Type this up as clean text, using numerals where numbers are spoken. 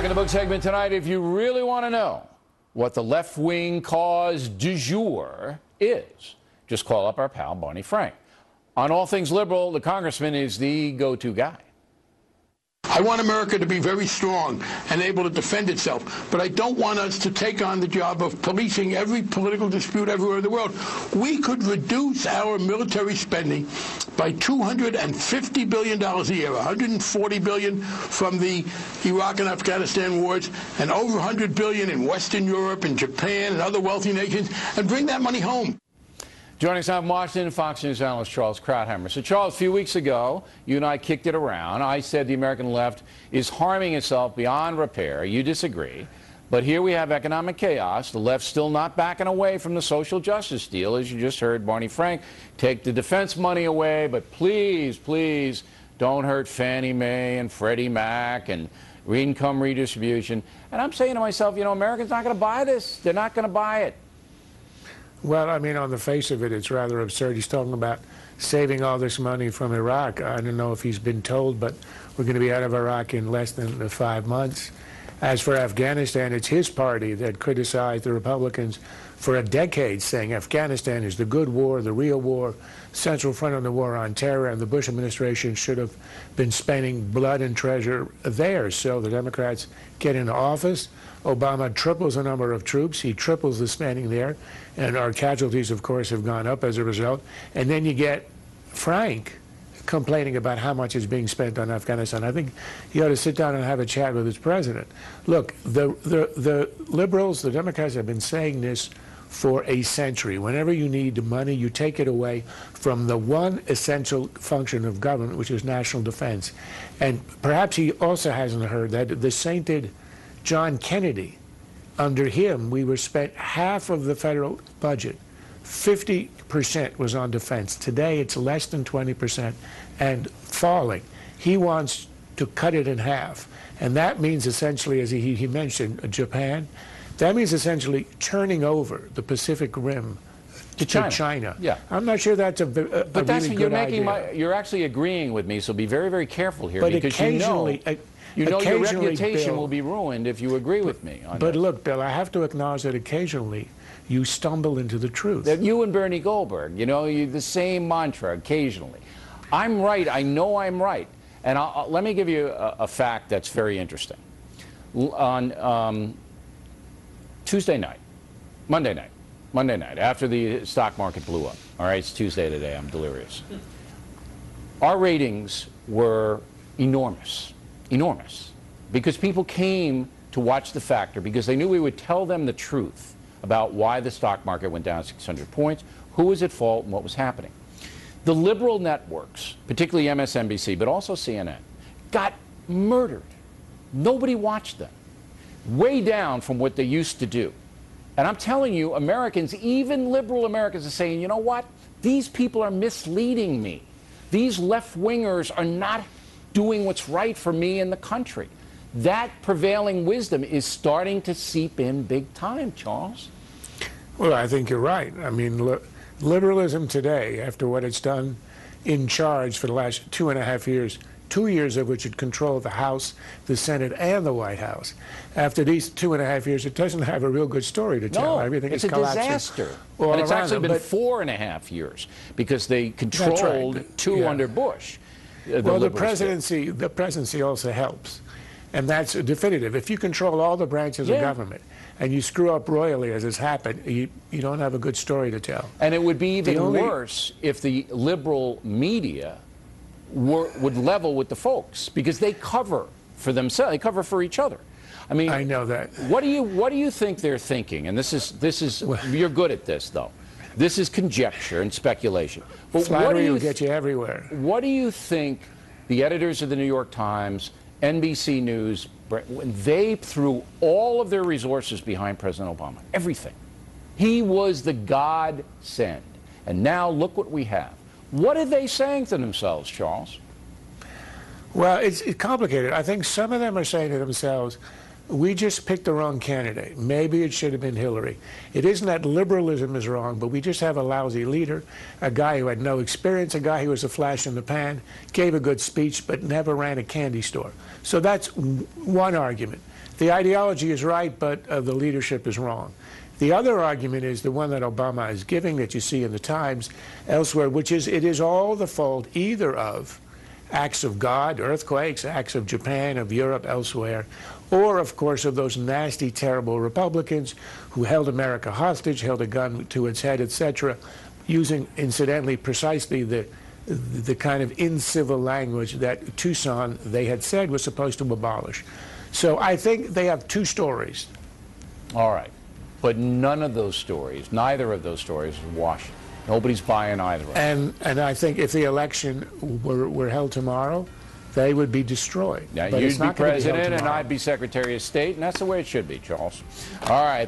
Back in the book segment tonight, if you really want to know what the left-wing cause du jour is, just call up our pal Barney Frank. On all things liberal, the congressman is the go-to guy. I want America to be very strong and able to defend itself, but I don't want us to take on the job of policing every political dispute everywhere in the world. We could reduce our military spending by $250 billion a year, $140 billion from the Iraq and Afghanistan wars, and over $100 billion in Western Europe and Japan and other wealthy nations, and bring that money home. Joining us now in Washington, Fox News analyst Charles Krauthammer. So, Charles, a few weeks ago, you and I kicked it around. I said the American left is harming itself beyond repair. You disagree. But here we have economic chaos. The left's still not backing away from the social justice deal, as you just heard Barney Frank. Take the defense money away, but please, please don't hurt Fannie Mae and Freddie Mac and income redistribution. And I'm saying to myself, you know, Americans not going to buy this. They're not going to buy it. Well, I mean, on the face of it, it's rather absurd. He's talking about saving all this money from Iraq. I don't know if he's been told, but we're going to be out of Iraq in less than 5 months. As for Afghanistan, it's his party that criticized the Republicans for a decade, saying Afghanistan is the good war, the real war, central front on the war on terror, and the Bush administration should have been spending blood and treasure there. So the Democrats get into office. Obama triples the number of troops. He triples the spending there. And our casualties, of course, have gone up as a result. And then you get Frank complaining about how much is being spent on Afghanistan. I think he ought to sit down and have a chat with his president. Look, the liberals, the Democrats have been saying this for a century. Whenever you need money, you take it away from the one essential function of government, which is national defense. And perhaps he also hasn't heard that the sainted John Kennedy, under him, we were spent half of the federal budget. 50% was on defense. Today, it's less than 20% and falling. He wants to cut it in half. And that means essentially, as he mentioned, Japan, that means essentially turning over the Pacific Rim to China. Yeah. I'm not sure that's a but that's really you're good making idea. You're actually agreeing with me, so be very, very careful here, But because you know your reputation Bill, will be ruined if you agree with me on But this. look, Bill, I have to acknowledge that occasionally you stumble into the truth. That you and Bernie Goldberg, you know, the same mantra occasionally. I'm right. I know I'm right. And let me give you a fact that's very interesting. On Monday night, after the stock market blew up, all right, it's Tuesday today, I'm delirious. Our ratings were enormous, because people came to watch The Factor because they knew we would tell them the truth about why the stock market went down 600 points, who was at fault, and what was happening. The liberal networks, particularly MSNBC, but also CNN, got murdered. Nobody watched them. Way down from what they used to do. And I'm telling you, Americans, even liberal Americans, are saying, you know what? These people are misleading me. These left-wingers are not doing what's right for me and the country. That prevailing wisdom is starting to seep in big time, Charles. Well, I think you're right. I mean, liberalism today, after what it's done in charge for the last 2.5 years, 2 years of which it controlled the House, the Senate, and the White House. After these 2.5 years, it doesn't have a real good story to tell. No, everything it's is a disaster. And it's actually been 4.5 years because they controlled two under Bush. Well, the presidency also helps, and that's definitive. If you control all the branches of government and you screw up royally, as has happened, you don't have a good story to tell. And it would be even worse if the liberal media would level with the folks, because they cover for themselves, they cover for each other. I mean, I know that. What do you think they're thinking? And this is you're good at this, though. This is conjecture and speculation. But flattery will get you everywhere. What do you think the editors of the New York Times, NBC News, when they threw all of their resources behind President Obama, everything? He was the godsend. And now look what we have. What are they saying to themselves, Charles? Well, it's complicated. I think some of them are saying to themselves, we just picked the wrong candidate. Maybe it should have been Hillary. It isn't that liberalism is wrong, but we just have a lousy leader, a guy who had no experience, a guy who was a flash in the pan, gave a good speech, but never ran a candy store. So that's one argument. The ideology is right, but the leadership is wrong. The other argument is the one that Obama is giving, that you see in the Times, elsewhere, which is it is all the fault either of acts of God, earthquakes, acts of Japan, of Europe, elsewhere, or, of course, of those nasty, terrible Republicans who held America hostage, held a gun to its head, etc., using, incidentally, precisely the kind of incivil language that Tucson, they had said, was supposed to abolish. So I think they have two stories. All right. But none of those stories, neither of those stories is Washington. Nobody's buying either of them. And I think if the election were held tomorrow, they would be destroyed. Now, but you'd be president and I'd be Secretary of State, and that's the way it should be, Charles. All right.